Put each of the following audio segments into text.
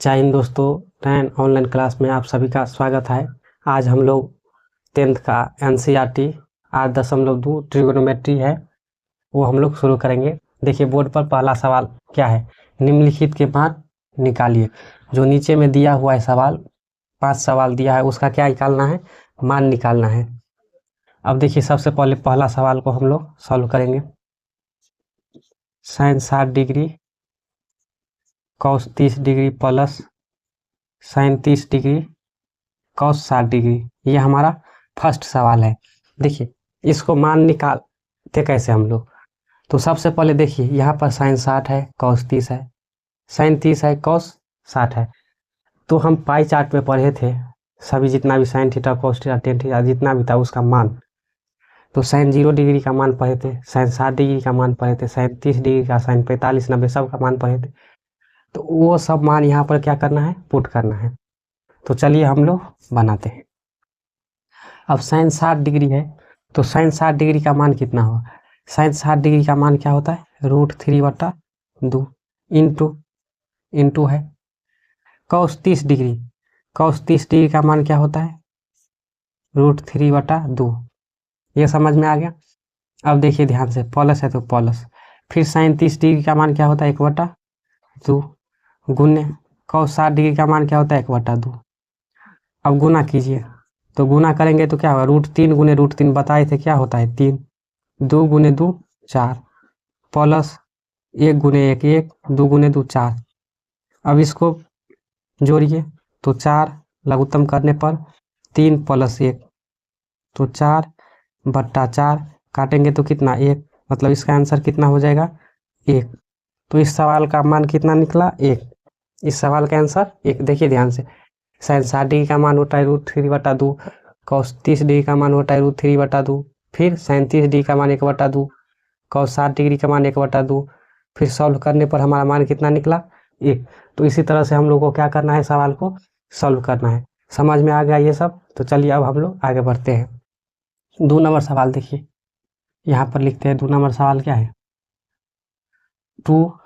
जय हिंद दोस्तों। 10 online class में आप सभी का स्वागत है। आज हम लोग 10th का NCERT 8.2 ट्रिगोनोमेट्री है वो हम लोग शुरू करेंगे। देखिए बोर्ड पर पहला सवाल क्या है, निम्नलिखित के मान निकालिए। जो नीचे में दिया हुआ है सवाल, 5 सवाल दिया है, उसका क्या निकालना है, मान निकालना है। अब देखिए सबसे पहले पहला सवाल को हम लोग सॉल्व करेंगे। Sine 60 degree cos 30 degree plus sine 30 degree cos 60 degree, ये हमारा फर्स्ट सवाल है। देखिए इसको मान निकालते कैसे हम लोग, तो सबसे पहले देखिए यहाँ पर साइन 60 है, कॉस 30 है, साइन 30 है, कॉस 60 है। तो हम पाई चार्ट में पढ़े थे सभी, जितना भी sine theta cos theta tan theta जितना भी था उसका मान। तो साइन 0 डिग्री का मान पढ़े थे, साइन 60 डिग्री का मान पढ़े थे, साइन 30 डिग्री का, साइन 45 90 सब का मान पढ़े थे। तो वो सब मान यहाँ पर क्या करना है, पुट करना है। तो चलिए हम लोग बनाते हैं। अब साइन 60 डिग्री है तो साइन 60 डिग्री का मान कितना होगा, साइन 60 डिग्री का मान क्या होता है, √3/2 इंटू है। कॉस 30 डिग्री, कॉस 30 डिग्री का मान क्या होता है, √3/2। ये समझ में आ गया। अब देखिए ध्यान से, प्लस है तो प्लस, फिर साइन 30 डिग्री का मान क्या होता है, 1/2 गुने कॉस 60 डिग्री का मान क्या होता है, 1/2। अब गुना कीजिए, तो गुना करेंगे तो क्या होगा, √3 गुने √3 बताए थे क्या होता है 3, 2 गुने 2 4, प्लस 1 गुने 1 1, 2 गुने 2 4। अब इसको जोड़िए तो 4 लघुत्तम करने पर 3 + 1 तो 4/4, काटेंगे तो कितना 1, मतलब इसका आंसर कितना हो जाएगा 1। तो इस सवाल का मान कितना निकला 1। इस सवाल का आंसर 1। देखिए ध्यान से, साइन 60 डिग्री का मान होता है √3/2, कॉस 30 डिग्री का मान होता है √3/2, फिर साइन 30 डिग्री का मान 1/2, कॉस 60 डिग्री का मान 1/2, फिर सॉल्व करने पर हमारा मान कितना निकला 1। तो इसी तरह से हम लोग को क्या करना है, सवाल को सॉल्व करना है। समझ में आ गया ये सब। तो चलिए अब हम लोग आगे बढ़ते हैं। 2 नंबर सवाल देखिए, यहाँ पर लिखते हैं 2 नंबर सवाल क्या है, 2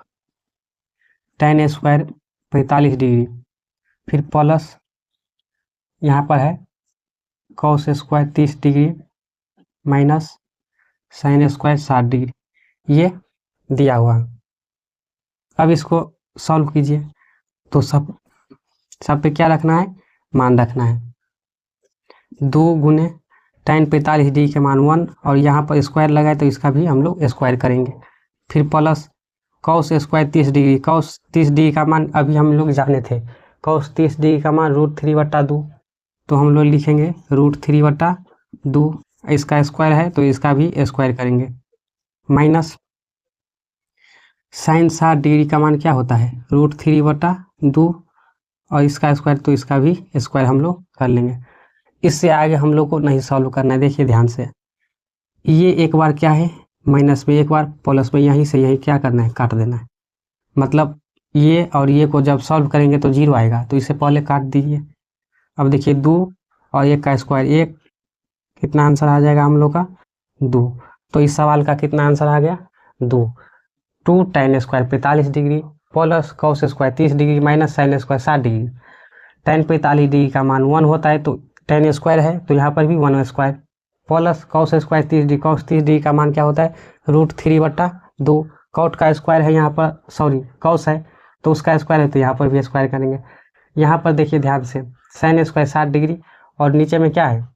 tan² 45 डिग्री, फिर प्लस यहाँ पर है cos square 30 degree minus sine square 60 degree, ये दिया हुआ। अब इसको सॉल्व कीजिए तो सब पे क्या रखना है, मान रखना है। 2 गुने tan 45 डिग्री के मान 1, और यहाँ पर स्क्वायर लगाए तो इसका भी हम लोग स्क्वायर करेंगे। फिर plus cos square 30 degree, cos 30 degree का मान अभी हम लोग जाने थे, कॉस 30 डिग्री का मान √3/2, तो हम लोग लिखेंगे √3/2। इसका स्क्वायर है तो इसका भी स्क्वायर करेंगे, माइनस साइन 60 डिग्री का मान क्या होता है, √3/2, और इसका स्क्वायर तो इसका भी स्क्वायर हम लोग कर लेंगे। इससे आगे हम लोग को नहीं सॉल्व करना है। देखिए ध्यान से, ये एक बार क्या है माइनस में, एक बार प्लस में, यहीं से यहीं क्या करना है, काट देना है। मतलब ये और ये को जब सॉल्व करेंगे तो 0 आएगा, तो इसे पहले काट दीजिए। अब देखिए 2 और 1 का स्क्वायर 1, कितना आंसर आ जाएगा हम लोग का 2। तो इस सवाल का कितना आंसर आ गया 2। 2 tan² 45 degree plus cos square 30 degree minus sine square 60 degree. tan 45 degree का मान 1 होता है तो tan स्क्वायर है तो यहाँ पर भी 1 square, plus cos square 30 degree, cos 30 degree का मान क्या होता है √3/2। कॉट का स्क्वायर है यहाँ पर, सॉरी कॉस है तो उसका स्क्वायर है तो यहाँ पर भी स्क्वायर करेंगे। यहाँ पर देखिए ध्यान से, साइन स्क्वायर 60 डिग्री और नीचे में क्या है,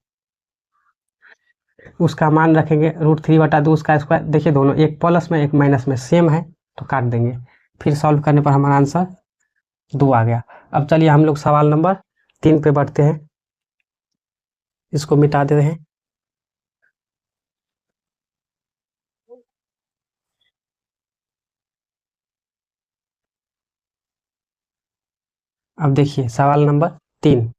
उसका मान रखेंगे √3/2, उसका स्क्वायर। देखिए दोनों एक प्लस में एक माइनस में सेम है तो काट देंगे। फिर सॉल्व करने पर हमारा आंसर 2 आ गया। अब चलिए हम लोग सवाल नंबर 3 पे बढ़ते हैं। इसको मिटा देते हैं। अब देखिए सवाल नंबर 3,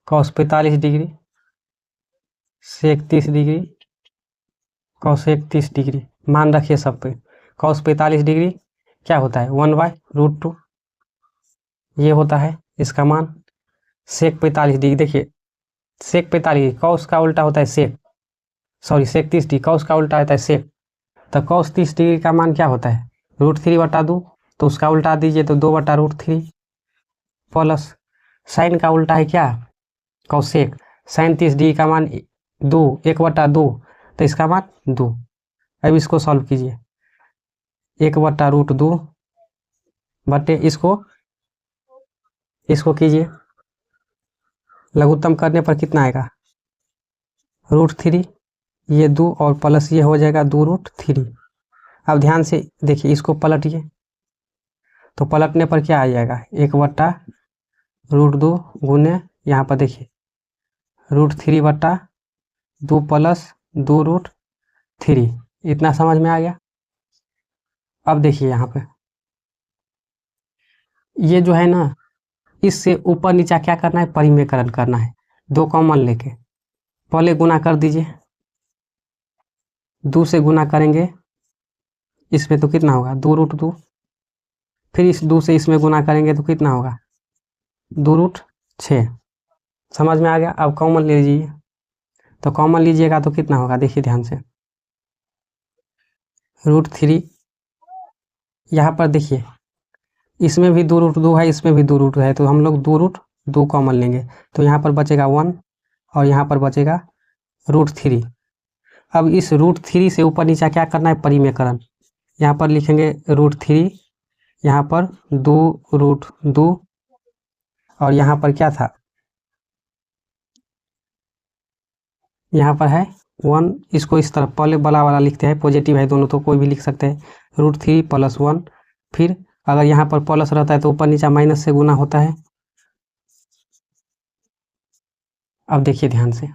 कॉस 45 डिग्री सेक 30 डिग्री कॉसेक 30 डिग्री, मान रखिए सब पे। कॉस 45 डिग्री क्या होता है 1/√2, ये होता है इसका मान। सेक 45 डिग्री, देखिए सेक 45 कॉस का उल्टा होता है सेक, सॉरी सेक 30 डिग्री कॉस का उल्टा होता है सेक, तो cos 30 डिग्री का मान क्या होता है, √3/2, तो उसका उल्टा दीजिए तो 2/√3 प्लस साइन का उल्टा है क्या, कौसेक, साइन 30 डिग्री का मान 2, 1/2, तो इसका मान 2। अब इसको सॉल्व कीजिए, 1/√2 बटे इसको कीजिए, लघुत्तम करने पर कितना आएगा, √3, ये 2 और प्लस ये हो जाएगा 2√3। अब ध्यान से देखिए, इसको पलटिए तो पलटने पर क्या आ जाएगा, 1/√2 गुने, यहाँ पर देखिए √3/2 प्लस 2√3, इतना समझ में आ गया। अब देखिए यहाँ पे ये जो है ना, इससे ऊपर नीचा क्या करना है, परिमेयकरण करना है, 2 कॉमन लेके पहले गुना कर दीजिए, 2 से गुना करेंगे इसमें तो कितना होगा, 2√2, फिर इस 2 से इसमें गुना करेंगे तो कितना होगा, 2√6। समझ में आ गया। अब कॉमन ले लीजिए, तो कॉमन लीजिएगा तो कितना होगा, देखिए ध्यान से, √3, यहाँ पर देखिए इसमें भी 2√2 है, इसमें भी 2√2 है, तो हम लोग 2√2 कॉमन लेंगे, तो यहाँ पर बचेगा 1 और यहाँ पर बचेगा √3। अब इस √3 से ऊपर नीचा क्या करना है, परिमेयकरण, यहाँ पर लिखेंगे √3, यहाँ पर 2√2 और यहाँ पर क्या था, यहाँ पर है 1, इसको इस तरफ पहले बड़ा वाला लिखते हैं, पॉजिटिव है दोनों तो कोई भी लिख सकते हैं, √3 + 1, फिर अगर यहाँ पर प्लस रहता है तो ऊपर नीचा माइनस से गुना होता है। अब देखिए ध्यान से,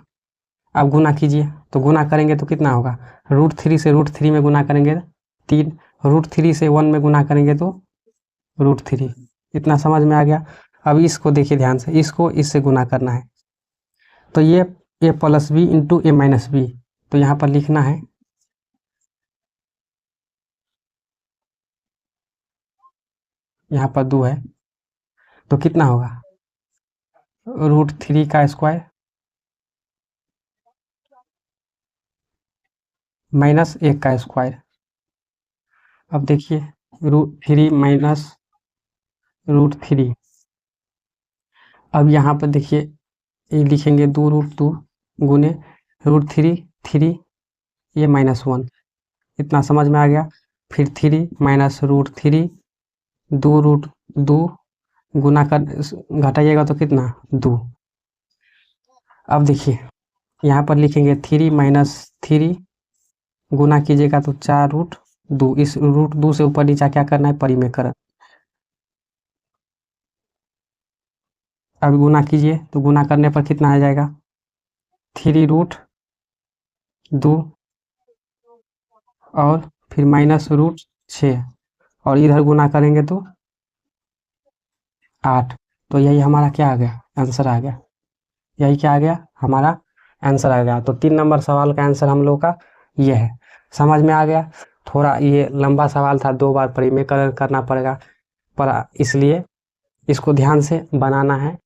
अब गुना कीजिए, तो गुना करेंगे तो कितना होगा, √3 से √3 में गुना करेंगे 3, √3 से 1 में गुना करेंगे तो √3। इतना समझ में आ गया। अब इसको देखिए ध्यान से, इसको इससे गुना करना है, तो ये a + b × a - b, तो यहाँ पर लिखना है, यहाँ पर 2 है तो कितना होगा, √3 का स्क्वायर माइनस 1 का स्क्वायर। अब देखिए √3 - √3, अब यहाँ पर देखिए ये लिखेंगे 2√2 गुने √3, 3, ये -1, इतना समझ में आ गया। फिर 3 - √3, 2√2 गुना कर घटाइएगा तो कितना, 2। अब देखिए यहाँ पर लिखेंगे 3 - 3 गुना कीजिएगा तो 4√2, इस √2 से ऊपर नीचा क्या करना है, परिमेयकरण। अब गुना कीजिए तो गुना करने पर कितना आ जाएगा, 3√2 और फिर -√6 और इधर गुना करेंगे तो 8। तो यही हमारा क्या आ गया, आंसर आ गया। यही क्या आ गया, हमारा आंसर आ गया। तो 3 नंबर सवाल का आंसर हम लोग का ये है। समझ में आ गया। थोड़ा ये लंबा सवाल था, 2 बार परिमेयकरण करना पड़ेगा, पर इसलिए इसको ध्यान से बनाना है।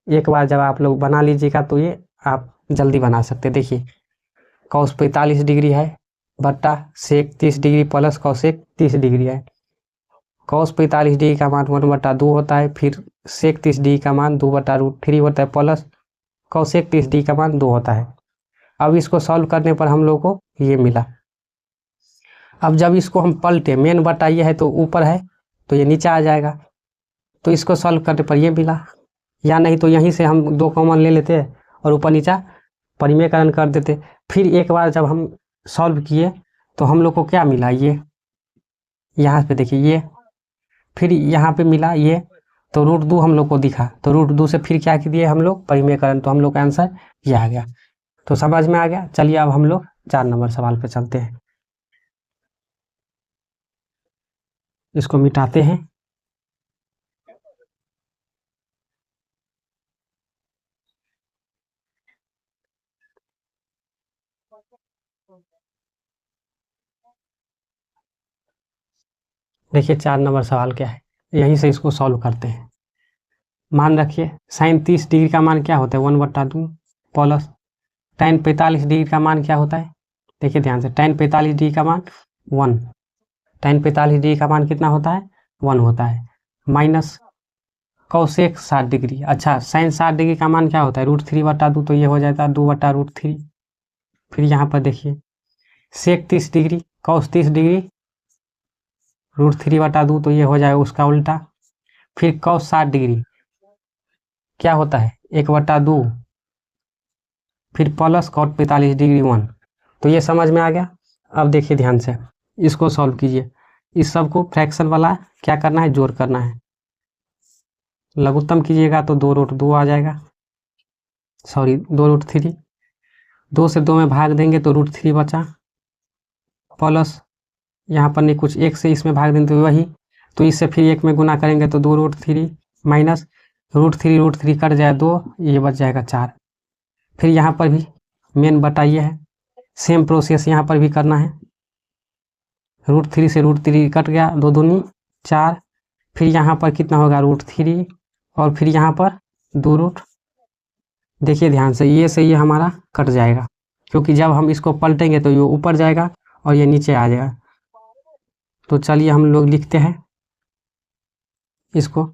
एक बार जब आप लोग बना लीजिएगा तो ये आप जल्दी बना सकते। देखिए cos 45 डिग्री है बट्टा sec 30 degree plus cosec 30 degree है। cos 45 डिग्री का मान 1/2 होता है, फिर sec 30 डिग्री का मान 2/√3 होता है, प्लस cosec 30 डिग्री का मान 2 होता है। अब इसको सॉल्व करने पर हम लोग को ये मिला। अब जब इसको हम पलटे, मेन बटा ये है तो ऊपर है तो ये नीचे आ जाएगा, तो इसको सॉल्व करने पर ये मिला। या नहीं तो यहीं से हम 2 कॉमन ले लेते और ऊपर नीचा परिमेयकरण कर देते। फिर एक बार जब हम सॉल्व किए तो हम लोग को क्या मिला, ये यहाँ पे देखिए ये, फिर यहाँ पे मिला ये, तो √2 हम लोग को दिखा, तो √2 से फिर क्या दिए हम लोग, परिमेयकरण, तो हम लोग का आंसर ये आ गया। तो समझ में आ गया। चलिए अब हम लोग 4 नंबर सवाल पे चलते हैं। इसको मिटाते हैं। देखिए 4 नंबर सवाल क्या है, यहीं से इसको सॉल्व करते हैं। मान रखिए साइन 30 डिग्री का मान क्या होता है, 1/2 प्लस tan 45 डिग्री का मान क्या होता है। देखिए ध्यान से, tan 45 डिग्री का मान 1। tan 45 डिग्री का मान कितना होता है? 1 होता है। माइनस कौसेक 60 डिग्री, अच्छा साइन 60 डिग्री का मान क्या होता है? √3 बटा 2, तो ये हो जाता है 2 बटा √3। फिर यहाँ पर देखिए सेक 30 डिग्री, कौस 30 डिग्री, √3 बटा 2, तो ये हो जाएगा उसका उल्टा। फिर कौस 60 डिग्री क्या होता है? 1 बटा 2, फिर प्लस कॉट 45 डिग्री 1। तो ये समझ में आ गया। अब देखिए ध्यान से इसको सॉल्व कीजिए। इस सब को फ्रैक्शन वाला क्या करना है? जोड़ करना है। लघुत्तम कीजिएगा तो 2√2 आ जाएगा, सॉरी 2√3। 2 से 2 में भाग देंगे तो √3 बचा, प्लस यहाँ पर नहीं कुछ, 1 से इसमें भाग देंगे तो वही, तो इससे फिर 1 में गुना करेंगे तो 2√3 माइनस √3 कट जाए 2, ये बच जाएगा 4। फिर यहाँ पर भी मेन बटा ये है, सेम प्रोसेस यहाँ पर भी करना है। √3 से √3 कट गया, 2 दूनी 4, फिर यहाँ पर कितना होगा? √3, और फिर यहाँ पर 2 देखिए ध्यान से ये हमारा कट जाएगा, क्योंकि जब हम इसको पलटेंगे तो ये ऊपर जाएगा और ये नीचे आ जाएगा। तो चलिए हम लोग लिखते हैं इसको।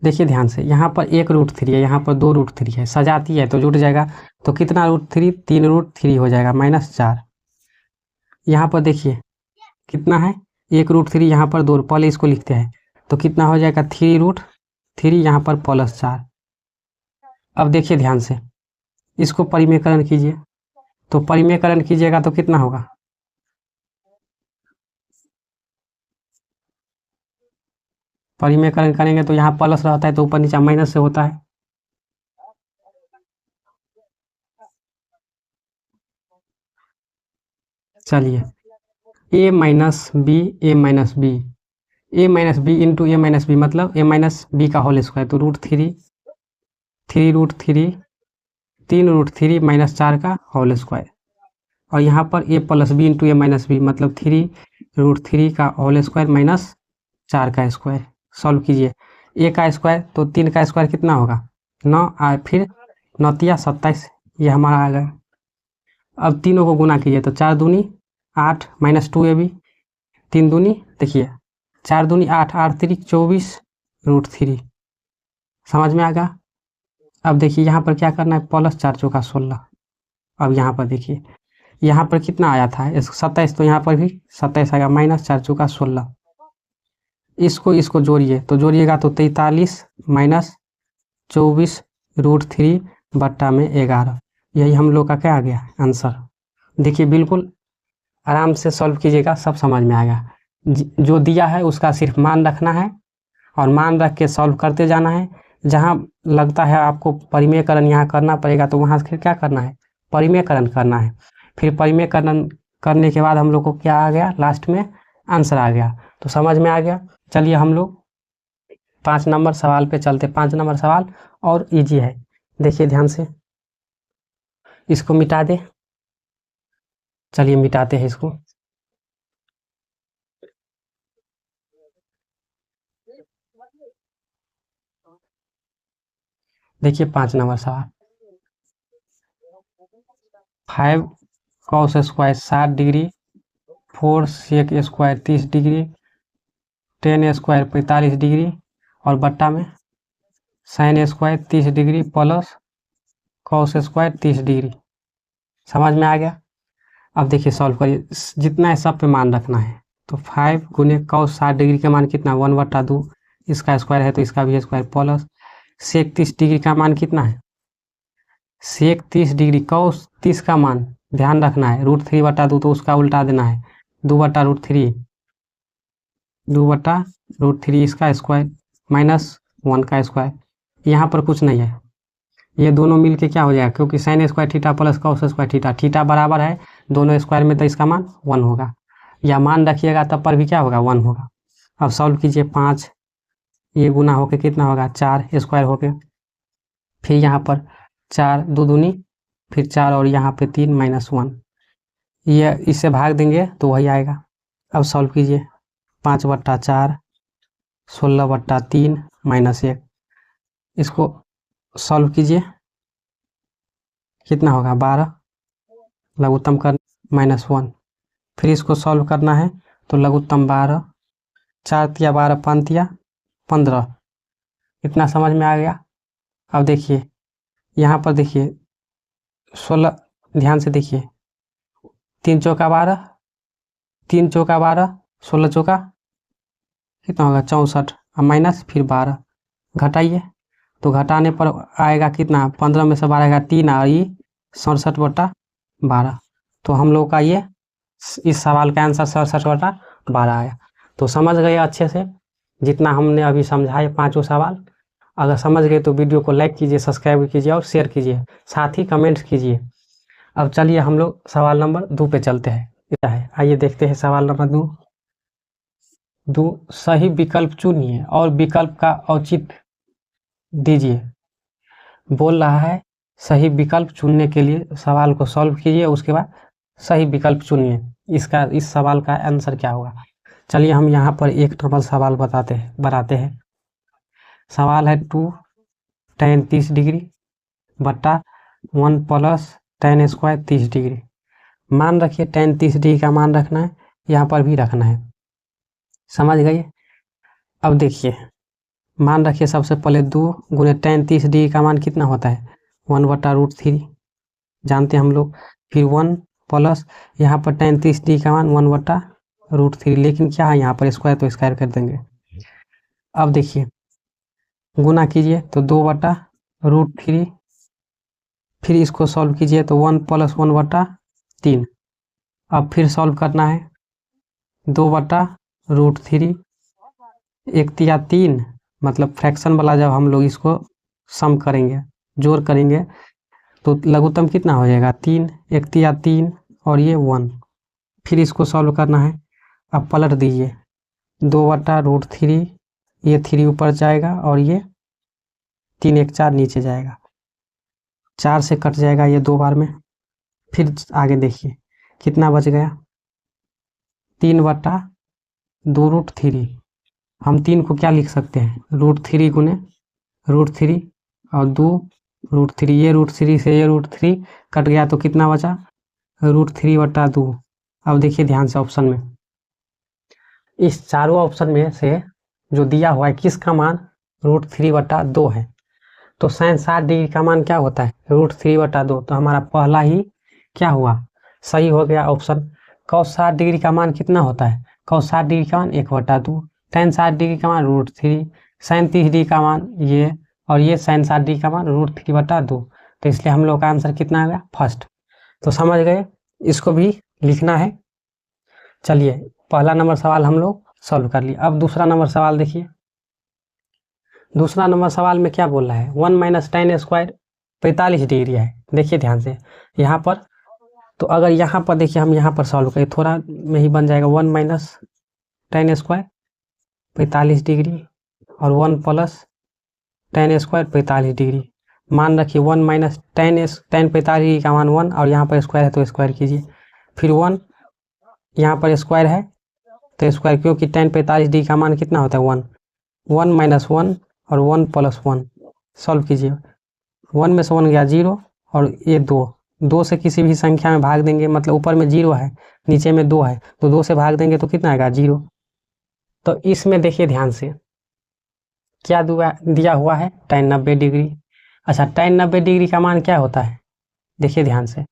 देखिए ध्यान से यहाँ पर 1 √3 है, यहाँ पर 2 √3 है, सजाती है तो जुट जाएगा। तो कितना √3? 3 √3 हो जाएगा माइनस 4। यहाँ पर देखिए कितना है? 1 √3, यहाँ पर 2, पहले इसको लिखते हैं तो कितना हो जाएगा? 3 √3, यहाँ पर प्लस 4। अब देखिए ध्यान से इसको परिमेयकरण कीजिए, तो परिमेयकरण कीजिएगा तो कितना होगा? परिमेयकरण करेंगे तो यहाँ प्लस रहता है तो ऊपर नीचे माइनस से होता है। चलिए a minus b, a minus b, a minus b into a minus b, मतलब a माइनस बी का होल स्क्वायर, तो √3, 3 √3 माइनस 4 का होल स्क्वायर, और यहाँ पर a plus b into a minus b, मतलब 3 √3 का होल स्क्वायर माइनस 4 का स्क्वायर। सॉल्व कीजिए, a का स्क्वायर तो 3 का स्क्वायर कितना होगा? 9, फिर 9 तिया 27, ये हमारा आ गया। अब तीनों को गुना कीजिए तो 4 दूनी 8 माइनस 2ab, 3 दूनी देखिए 4 दूनी 8, 8 3 24 √3। समझ में आ गया। अब देखिए यहाँ पर क्या करना है? प्लस 4 चौका 16। अब यहाँ पर देखिए यहाँ पर कितना आया था? 27, तो यहाँ पर भी 27 आएगा, माइनस 4 चौका 16। इसको जोड़िए तो जोड़िएगा तो 43 माइनस 24 √3 बट्टा में 11। यही हम लोग का क्या आ गया? आंसर। देखिए बिल्कुल आराम से सॉल्व कीजिएगा, सब समझ में आएगा। जो दिया है उसका सिर्फ मान रखना है और मान रख के सॉल्व करते जाना है। जहाँ लगता है आपको परिमेयकरण यहाँ करना पड़ेगा तो वहाँ फिर क्या करना है? परिमेयकरण करना है। फिर परिमेयकरण करने के बाद हम लोग को क्या आ गया? लास्ट में आंसर आ गया। तो समझ में आ गया। चलिए हम लोग 5 नंबर सवाल पे चलते। 5 नंबर सवाल और इजी है, देखिए ध्यान से। इसको मिटा दे, चलिए मिटाते हैं इसको। देखिए 5 नंबर सवाल, 5 cos square 60 degree, 4 sec square 30 degree, 10 square 45 degree, और बट्टा में sine square 30 degree plus cos square 30 degree. समझ में आ गया। अब देखिए सॉल्व करिए, जितना है सब पे मान रखना है। तो 5 गुने कॉस 60 डिग्री का मान कितना? 1 बट्टा 2, इसका स्क्वायर है तो इसका भी स्क्वायर, प्लस सेक 30 डिग्री का मान कितना है? सेक 30 डिग्री, कॉस 30 का मान ध्यान रखना है, √3 बटा 2, तो उसका उल्टा देना है, 2 बटा √3, 2 बटा √3 इसका स्क्वायर माइनस 1 का स्क्वायर। यहाँ पर कुछ नहीं है, ये दोनों मिलके क्या हो जाएगा? क्योंकि sine square theta plus cos square theta, theta बराबर है दोनों स्क्वायर में, तो इसका मान 1 होगा। या मान रखिएगा तब पर भी क्या होगा? 1 होगा। अब सॉल्व कीजिए, 5 ये गुना होके कितना होगा? 4 स्क्वायर होके, फिर यहाँ पर 4 2 दूनी, फिर 4 और यहाँ पे 3 माइनस 1, ये इससे भाग देंगे तो वही आएगा। अब सॉल्व कीजिए, 5 बट्टा 4, 16 बट्टा 3 माइनस 1, इसको सॉल्व कीजिए, कितना होगा? 12, लघुत्तम कर माइनस 1, फिर इसको सॉल्व करना है तो लघुत्तम 12, 4 तिया 12, 5 तिया 15, इतना समझ में आ गया। अब देखिए यहाँ पर देखिए 16, ध्यान से देखिए 3 चौका 12, 3 चौका 12, 16 चौका कितना होगा 64, अब माइनस फिर 12, घटाइए तो घटाने पर आएगा कितना, 15 में से 12 आएगा 3, और ये 67/12। तो हम लोग का ये इस सवाल का आंसर 67/12 आया। तो समझ गए अच्छे से जितना हमने अभी समझाए पांचों सवाल। अगर समझ गए तो वीडियो को लाइक कीजिए, सब्सक्राइब कीजिए और शेयर कीजिए, साथ ही कमेंट्स कीजिए। अब चलिए हम लोग सवाल नंबर 2 पे चलते हैं। क्या है आइए देखते हैं सवाल नंबर 2। सही विकल्प चुनिए और विकल्प का औचित्य दीजिए। बोल रहा है सही विकल्प चुनने के लिए सवाल को सॉल्व कीजिए, उसके बाद सही विकल्प चुनिए। इस सवाल का आंसर क्या होगा। चलिए हम यहाँ पर एक नंबर सवाल बनाते हैं। सवाल है 2 tan 30 डिग्री बटा 1 प्लस tan स्क्वायर 30 डिग्री। मान रखिए tan 30 डिग्री का मान रखना है, यहाँ पर भी रखना है। समझ गए। अब देखिए मान रखिए सबसे पहले 2 गुने tan 30 डिग्री का मान कितना होता है 1/√3 जानते हैं हम लोग। फिर 1 प्लस यहाँ पर tan 30 डिग्री का मान 1/√3, लेकिन क्या है यहाँ पर स्क्वायर, तो स्क्वायर कर देंगे। अब देखिए गुना कीजिए तो 2/√3, फिर इसको सॉल्व कीजिए तो 1 + 1/3। अब फिर सॉल्व करना है 2/√3, 1 तिया 3, मतलब फ्रैक्शन वाला जब हम लोग इसको सम करेंगे, जोड़ करेंगे, तो लघुत्तम कितना हो जाएगा 3, 1 तिया 3 और ये 1। फिर इसको सॉल्व करना है। अब पलट दीजिए 2/√3, ये 3 ऊपर जाएगा और ये 3 1 4 नीचे जाएगा, 4 से कट जाएगा ये 2 बार में। फिर आगे देखिए कितना बच गया 3/2√3। हम 3 को क्या लिख सकते हैं √3 गुने √3 और 2√3, ये √3 से ये √3 कट गया तो कितना बचा √3/2। अब देखिए ध्यान से ऑप्शन में, इस चारों ऑप्शन में से जो दिया हुआ है किसका मान √3/2 है। तो sin 60 डिग्री का मान क्या होता है √3/2, तो हमारा पहला ही क्या हुआ सही हो गया ऑप्शन। cos 60 डिग्री का मान कितना होता है cos 60 डिग्री का मान 1/2, tan 60 डिग्री का मान √3, sin 30 डिग्री का मान ये, और ये sin 60 डिग्री का मान √3/2। तो इसलिए हम लोग का आंसर कितना आ गया फर्स्ट। तो समझ गए, इसको भी लिखना है। चलिए पहला नंबर सवाल हम लोग सॉल्व कर लिए। अब दूसरा नंबर सवाल देखिए। दूसरा नंबर सवाल में क्या बोल रहा है 1 - tan स्क्वायर 45 डिग्री है। देखिए ध्यान से यहाँ पर, तो अगर यहाँ पर देखिए हम यहाँ पर सॉल्व करें थोड़ा में ही बन जाएगा 1 - tan स्क्वायर 45 डिग्री और 1 + tan स्क्वायर 45 डिग्री। मान रखिए 1 - tan 45 डिग्री का मान 1, और यहाँ पर स्क्वायर है तो स्क्वायर कीजिए। फिर 1 यहाँ पर स्क्वायर है तो स्क्वायर, क्योंकि tan 45 डिग्री का मान कितना होता है 1, 1 - 1 और 1 + 1 सॉल्व कीजिए। 1 में से 1 गया 0 और ये 2 से किसी भी संख्या में भाग देंगे, मतलब ऊपर में 0 है नीचे में 2 है, तो 2 से भाग देंगे तो कितना आएगा 0। तो इसमें देखिए ध्यान से क्या दिया हुआ है tan 90 डिग्री। अच्छा tan 90 डिग्री का मान क्या होता है, देखिए ध्यान से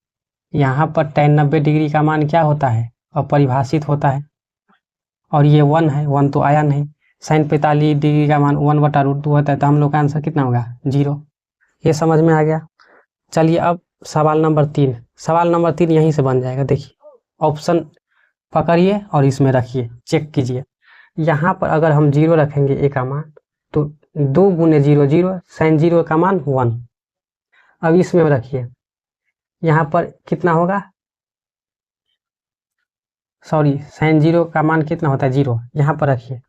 यहाँ पर tan 90 डिग्री का मान क्या होता है अपरिभाषित होता है, और ये 1 है, 1 तो आया नहीं। sin 45 डिग्री का मान 1/√2 होता है, तो हम लोग का आंसर कितना होगा 0। ये समझ में आ गया। चलिए अब सवाल नंबर 3। सवाल नंबर 3 यहीं से बन जाएगा। देखिए ऑप्शन पकड़िए और इसमें रखिए, चेक कीजिए। यहाँ पर अगर हम 0 रखेंगे a का मान, तो 2 गुने 0 0, sin 0 का मान 1। अब इसमें रखिए यहाँ पर कितना होगा, सॉरी sin 0 का मान कितना होता है 0, यहाँ पर रखिए।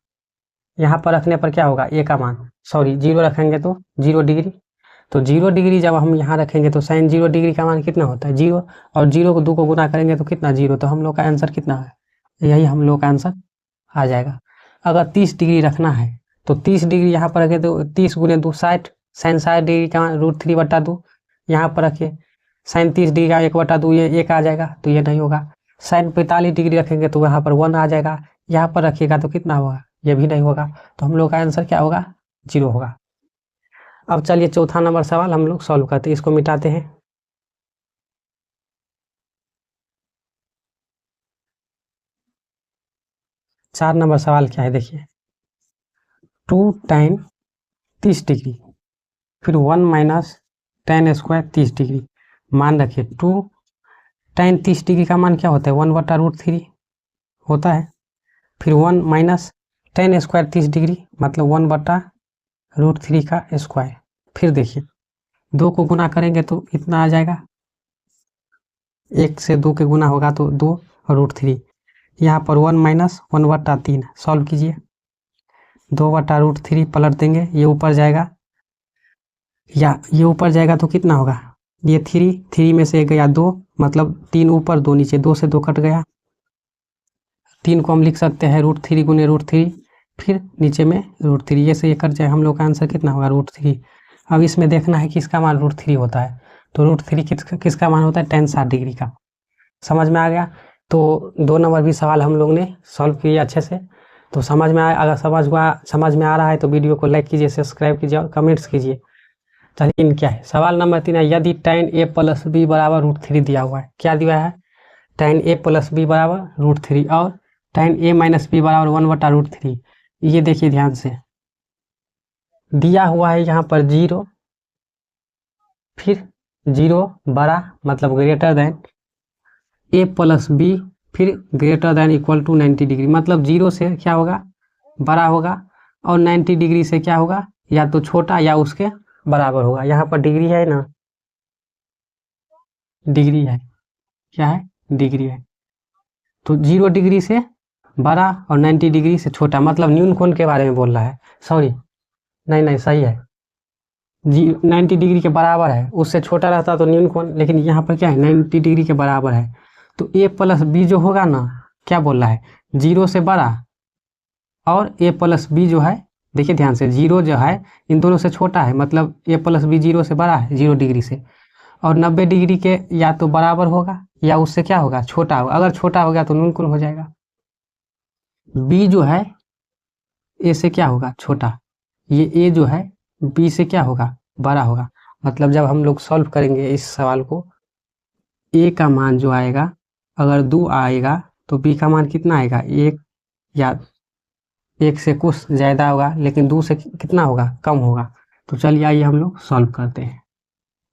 यहाँ पर रखने पर क्या होगा a का मान, सॉरी 0 रखेंगे तो 0 डिग्री, तो 0 डिग्री जब हम यहाँ रखेंगे तो sin 0 डिग्री का मान कितना होता है 0, और 0 को 2 को गुना करेंगे तो कितना 0, तो हम लोग का आंसर कितना है, यही हम लोग का आंसर आ जाएगा। अगर 30 डिग्री रखना है तो 30 डिग्री यहाँ पर रखे तो 30 गुने 2 60, sin 60 डिग्री का मान √3/2 यहाँ पर रखिए। sin 30 डिग्री का 1/2 ये 1 आ जाएगा, तो ये नहीं होगा। साइन 45 डिग्री रखेंगे तो यहाँ पर 1 आ जाएगा, यहाँ पर रखिएगा तो कितना होगा, ये भी नहीं होगा, तो हम लोग का आंसर क्या होगा, 0 होगा। अब चलिए चौथा नंबर सवाल हम लोग सॉल्व करते हैं, इसको मिटाते हैं। चार नंबर सवाल क्या है देखिए, 2 tan 30 डिग्री फिर 1 माइनस tan स्क्वायर 30 डिग्री। मान रखिए 2 tan 30 डिग्री का मान क्या होता है, 1/√3 होता है, फिर 1 माइनस tan स्क्वायर 30 डिग्री मतलब 1/√3 का स्क्वायर। फिर देखिए 2 को गुना करेंगे तो इतना आ जाएगा, 1 से 2 के गुना होगा तो 2√3, यहाँ पर 1 माइनस 1/3 सॉल्व कीजिए, 2/√3 पलट देंगे, ये ऊपर जाएगा या ये ऊपर जाएगा तो कितना होगा, ये 3 में से गया 2 मतलब 3 ऊपर 2 नीचे, 2 से 2 कट गया, 3 को हम लिख सकते हैं √3 गुने √3 फिर नीचे में √3, ये से ये कट जाए, हम लोग का आंसर कितना होगा √3। अब इसमें देखना है किसका मान √3 होता है, तो √3 किसका मान होता है, tan 60 डिग्री का। समझ में आ गया। तो 2 नंबर भी सवाल हम लोग ने सॉल्व किए अच्छे से। तो समझ में आया, अगर समझ में आ रहा है तो वीडियो को लाइक कीजिए, सब्सक्राइब कीजिए और कमेंट्स कीजिए। चलिए इन क्या है, सवाल नंबर 3 है, यदि tan a + b बराबर √3 दिया हुआ है, क्या दिया है, tan a + b बराबर √3 और tan a - b बराबर 1/√3। ये देखिए ध्यान से, दिया हुआ है यहाँ पर 0 फिर 0 बड़ा मतलब ग्रेटर देन a + b फिर greater than equal to 90 degree, मतलब 0 से क्या होगा, बड़ा होगा और 90 डिग्री से क्या होगा, या तो छोटा या उसके बराबर होगा। यहाँ पर डिग्री है ना, डिग्री है, क्या है, डिग्री है, तो 0 डिग्री से बड़ा और 90 डिग्री से छोटा, मतलब न्यून कोण के बारे में बोल रहा है, सॉरी नहीं सही है, 90 डिग्री के बराबर है, उससे छोटा रहता तो न्यून कोण, लेकिन यहाँ पर क्या है 90 डिग्री के बराबर है। तो a + b जो होगा ना, क्या बोल रहा है, 0 से बड़ा और a + b जो है, देखिए ध्यान से, 0 जो है इन दोनों से छोटा है, मतलब a + b 0 से बड़ा है 0 डिग्री से, और 90 डिग्री के या तो बराबर होगा या उससे क्या होगा, छोटा होगा, अगर छोटा हो गया तो न्यून कोण हो जाएगा। b जो है a से क्या होगा, छोटा, ये a जो है b से क्या होगा, बड़ा होगा, मतलब जब हम लोग सॉल्व करेंगे इस सवाल को, a का मान जो आएगा, अगर 2 आएगा तो b का मान कितना आएगा, 1 या 1 से कुछ ज़्यादा होगा, लेकिन 2 से कितना होगा, कम होगा। तो चलिए आइए हम लोग सॉल्व करते हैं,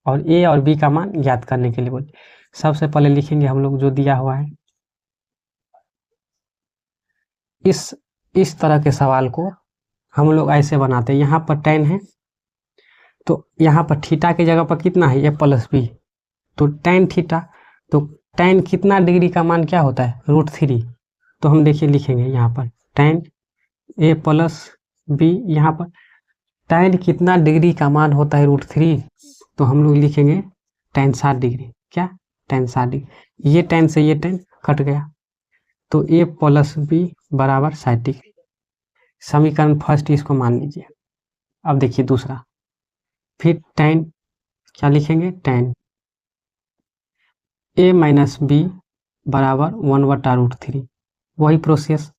और a और b का मान याद करने के लिए बोलिए। सबसे पहले लिखेंगे हम लोग जो दिया हुआ है, इस तरह के सवाल को हम लोग ऐसे बनाते हैं, यहाँ पर tan है तो यहाँ पर थीटा की जगह पर कितना है, a + b, तो tan थीटा, तो tan कितना डिग्री का मान क्या होता है, √3, तो हम देखिए लिखेंगे यहाँ पर tan a + b, यहाँ पर tan कितना डिग्री का मान होता है √3, तो हम लोग लिखेंगे tan 60 डिग्री, क्या, tan 60 डिग्री, ये tan से ये tan कट गया, तो a + b बराबर 60 डिग्री। समीकरण फर्स्ट इसको मान लीजिए। अब देखिए दूसरा, फिर tan क्या लिखेंगे, tan a - b बराबर 1/√3, वही प्रोसेस,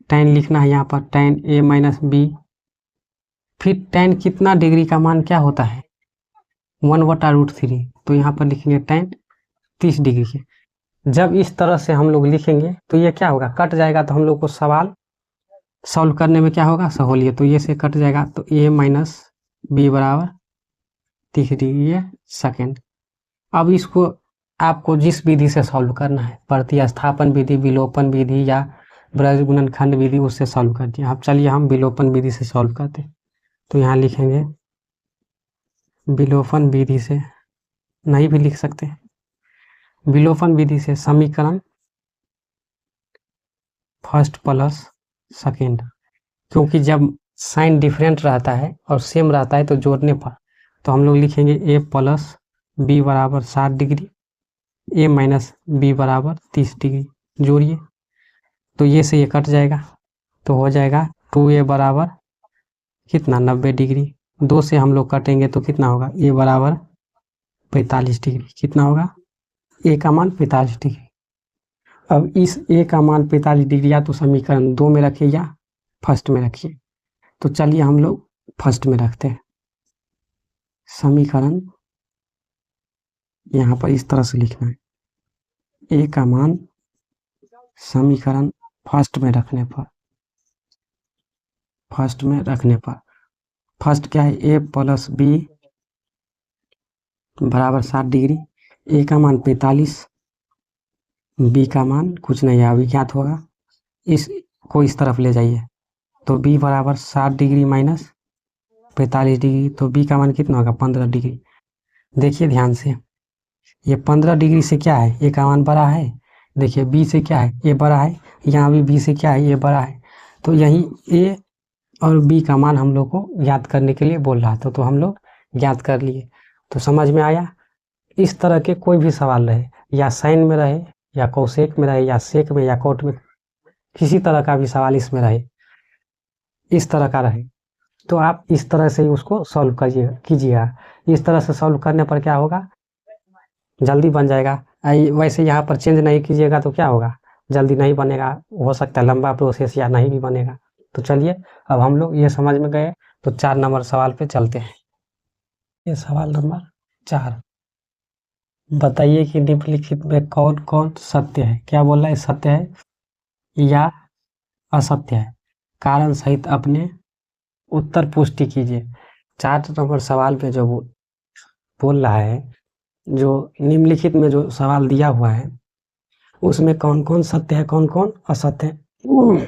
tan लिखना है यहाँ पर, tan a - b, फिर tan कितना डिग्री का मान क्या होता है, 1/√3, तो यहाँ पर लिखेंगे tan 30 डिग्री के। जब इस तरह से हम लोग लिखेंगे तो ये क्या होगा, कट जाएगा, तो हम लोग को सवाल सॉल्व करने में क्या होगा, सहूलियत, तो ये से कट जाएगा, तो a - b बराबर 30 डिग्री, ये सेकेंड। अब इसको आपको जिस विधि से सॉल्व करना है, प्रतिस्थापन विधि, विलोपन विधि या ब्रज गुणनखंड विधि, उससे सॉल्व करते हैं। अब चलिए हम विलोपन विधि से सॉल्व करते हैं, तो यहाँ लिखेंगे विलोपन विधि से, नहीं भी लिख सकते, विलोपन विधि से समीकरण फर्स्ट प्लस सेकेंड, क्योंकि जब साइन डिफरेंट रहता है और सेम रहता है तो जोड़ने पर, तो हम लोग लिखेंगे a + b बराबर 60 डिग्री, a - b बराबर 30 डिग्री, जोड़िए, तो ये से ये कट जाएगा, तो हो जाएगा 2a बराबर कितना, 90 डिग्री, 2 से हम लोग कटेंगे तो कितना होगा, a बराबर 45 डिग्री, कितना होगा, a का मान 45 डिग्री। अब इस ए का मान 45 डिग्री या तो समीकरण 2 में रखिए या फर्स्ट में रखिए। तो चलिए हम लोग फर्स्ट में रखते हैं। समीकरण यहाँ पर इस तरह से लिखना है, ए का मान समीकरण फर्स्ट में रखने पर फर्स्ट क्या है, ए प्लस बी बराबर 60 डिग्री। ए का मान 45, बी का मान कुछ नहीं है अभी ज्ञात होगा, इसको इस तरफ ले जाइए तो बी बराबर 60 डिग्री माइनस 45 डिग्री, तो बी का मान कितना होगा 15 डिग्री। देखिए ध्यान से, ये 15 डिग्री से क्या है, ए का मान बड़ा है, देखिए बी से क्या है, ए बड़ा है, यहाँ भी बी से क्या है, ए बड़ा है। तो यही ए और बी का मान हम लोग को ज्ञात करने के लिए बोल रहा था, तो हम लोग ज्ञात कर लिए। तो समझ में आया। इस तरह के कोई भी सवाल रहे, या साइन में रहे, या कोसेक में रहे, या सेक में, या कोट में, किसी तरह का भी सवाल इसमें रहे, इस तरह का रहे, तो आप इस तरह से ही उसको सॉल्व कीजिएगा। इस तरह से सॉल्व करने पर क्या होगा, जल्दी बन जाएगा। वैसे यहाँ पर चेंज नहीं कीजिएगा तो क्या होगा, जल्दी नहीं बनेगा, हो सकता है लंबा प्रोसेस या नहीं भी बनेगा। तो चलिए अब हम लोग ये समझ में गए, तो 4 नंबर सवाल पे चलते हैं। ये सवाल नंबर 4, बताइए कि निम्नलिखित में कौन कौन सत्य है। क्या बोल रहा है, सत्य है या असत्य है, कारण सहित अपने उत्तर पुष्टि कीजिए। 4 नंबर सवाल पे जो बोल रहा है, जो निम्नलिखित में जो सवाल दिया हुआ है उसमें कौन कौन सत्य है, कौन कौन असत्य है।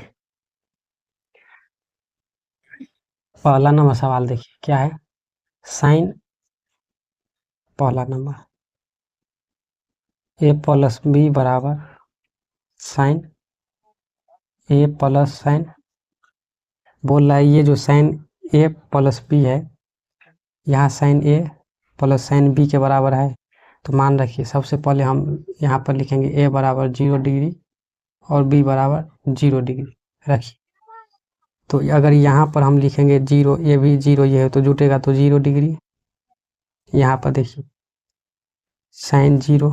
पहला नंबर सवाल देखिए क्या है, साइन, पहला नंबर ए प्लस बी बराबर साइन ए प्लस साइन, बोल रहा है ये जो साइन ए प्लस बी है, यहाँ साइन ए प्लस साइन बी के बराबर है। तो मान रखिए सबसे पहले हम यहाँ पर लिखेंगे ए बराबर 0 डिग्री और बी बराबर 0 डिग्री रखिए। तो अगर यहाँ पर हम लिखेंगे 0, ये भी 0 ये है तो जुटेगा तो 0 डिग्री। यहाँ पर देखिए साइन 0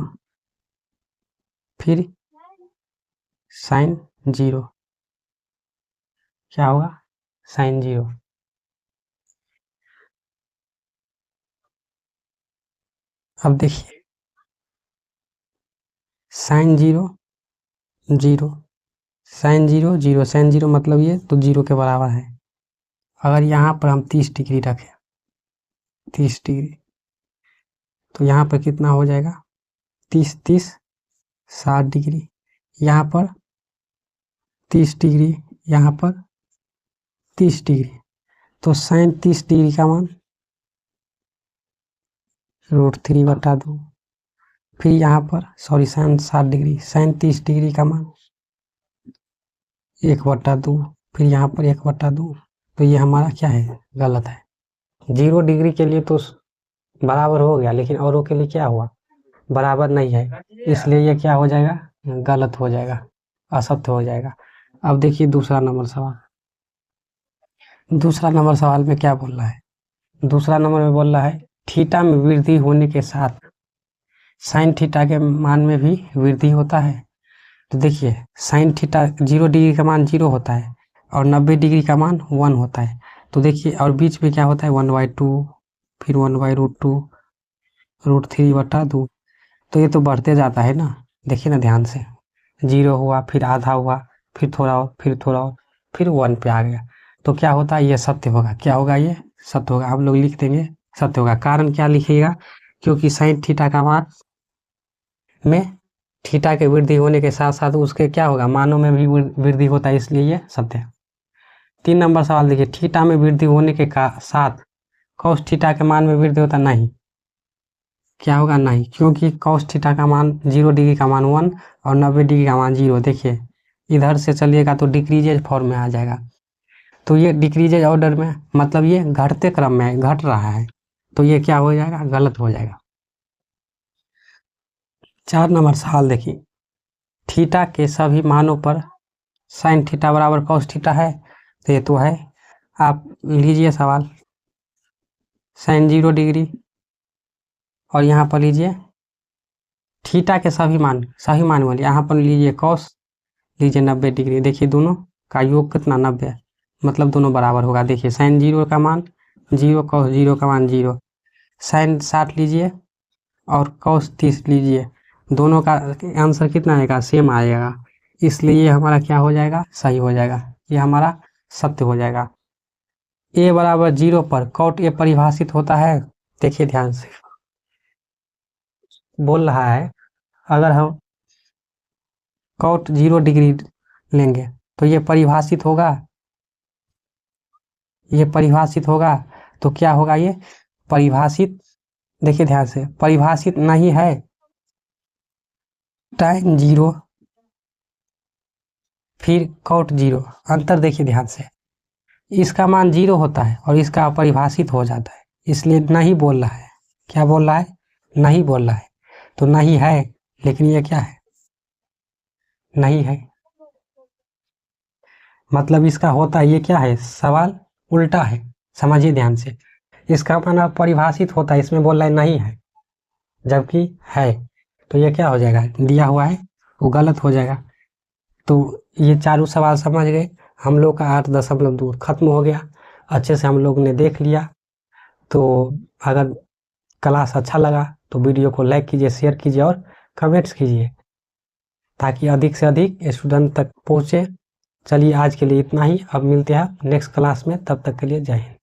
फिर साइन 0, क्या होगा साइन 0। अब देखिए साइन 0 0, साइन 0 0, साइन 0 मतलब ये तो 0 के बराबर है। अगर यहाँ पर हम 30 डिग्री रखें, 30 डिग्री, तो यहाँ पर कितना हो जाएगा 30 30 60 डिग्री, यहाँ पर 30 डिग्री, यहाँ पर 30 डिग्री, तो साइन 30 डिग्री का मान √3/2। फिर यहाँ पर sorry sine 60 degree, sine 30 degree का मान 1/2, फिर यहाँ पर 1/2। तो ये हमारा क्या है, गलत है। 0 डिग्री के लिए तो बराबर हो गया, लेकिन औरों के लिए क्या हुआ, बराबर नहीं है, इसलिए ये क्या हो जाएगा, गलत हो जाएगा, असत्य हो जाएगा। अब देखिए दूसरा नंबर सवाल, दूसरा नंबर सवाल में क्या बोल रहा है, दूसरा नंबर में बोल रहा है थीटा में वृद्धि होने के साथ साइन थीटा के मान में भी वृद्धि होता है। तो देखिए साइन थीटा 0 डिग्री का मान 0 होता है और 90 डिग्री का मान 1 होता है। तो देखिए और बीच में क्या होता है 1/2, फिर 1/√2, √3/2। तो ये तो बढ़ते जाता है ना, देखिए ना ध्यान से, 0 हुआ, फिर आधा हुआ, फिर थोड़ा और, फिर थोड़ा और, फिर 1 पे आ गया। तो क्या होता है, ये सत्य होगा। क्या होगा, ये सत्य होगा। हम लोग लिख देंगे सत्य होगा। कारण क्या लिखिएगा, क्योंकि साइन थीटा का मान में थीटा के वृद्धि होने के साथ साथ उसके क्या होगा, मानों में भी वृद्धि होता है, इसलिए ये सत्य है। 3 नंबर सवाल देखिए, थीटा में वृद्धि होने के साथ कॉस थीटा के मान में वृद्धि होता नहीं। क्या होगा, नहीं, क्योंकि कॉस थीटा का मान 0 डिग्री का मान 1 और 90 डिग्री का मान 0। देखिए इधर से चलिएगा तो डिक्रीजेज फॉर्म में आ जाएगा, तो ये डिक्रीजेज ऑर्डर में, मतलब ये घटते क्रम में घट रहा है, तो ये क्या हो जाएगा, गलत हो जाएगा। 4 नंबर सवाल देखिए, थीटा के सभी मानों पर साइन थीटा बराबर कॉस थीटा है, तो ये तो है। आप लीजिए सवाल, साइन 0 डिग्री और यहाँ पर लीजिए थीटा के सभी मान वाले यहाँ पर लीजिए कॉस, लीजिए 90 डिग्री। देखिए दोनों का योग कितना 90, मतलब दोनों बराबर होगा। देखिए साइन 0 का मान 0, कॉस 0 का मान 0। साइन 60 लीजिए और कॉस 30 लीजिए, दोनों का आंसर कितना आएगा, सेम आएगा। इसलिए ये हमारा क्या हो जाएगा, सही हो जाएगा, ये हमारा सत्य हो जाएगा। a बराबर 0 पर कॉट ए परिभाषित होता है। देखिए ध्यान से बोल रहा है, अगर हम कॉट 0 डिग्री लेंगे तो ये परिभाषित होगा, ये परिभाषित होगा। तो क्या होगा, ये परिभाषित, देखिए ध्यान से, परिभाषित नहीं है। tan 0 फिर कॉट 0, अंतर देखिए ध्यान से, इसका मान 0 होता है और इसका अपरिभाषित हो जाता है, इसलिए नहीं बोल रहा है। क्या बोल रहा है, नहीं बोल रहा है। तो नहीं है, लेकिन ये क्या है, नहीं है, मतलब इसका होता है, ये क्या है, सवाल उल्टा है। समझिए ध्यान से, इसका मान परिभाषित होता है, इसमें बोल रहा है नहीं है, जबकि है। तो ये क्या हो जाएगा, दिया हुआ है वो गलत हो जाएगा। तो ये चारों सवाल समझ गए हम लोग का। 8.2 खत्म हो गया, अच्छे से हम लोग ने देख लिया। तो अगर क्लास अच्छा लगा तो वीडियो को लाइक कीजिए, शेयर कीजिए और कमेंट्स कीजिए, ताकि अधिक से अधिक स्टूडेंट तक पहुँचे। चलिए आज के लिए इतना ही, अब मिलते हैं नेक्स्ट क्लास में, तब तक के लिए जय हिंद।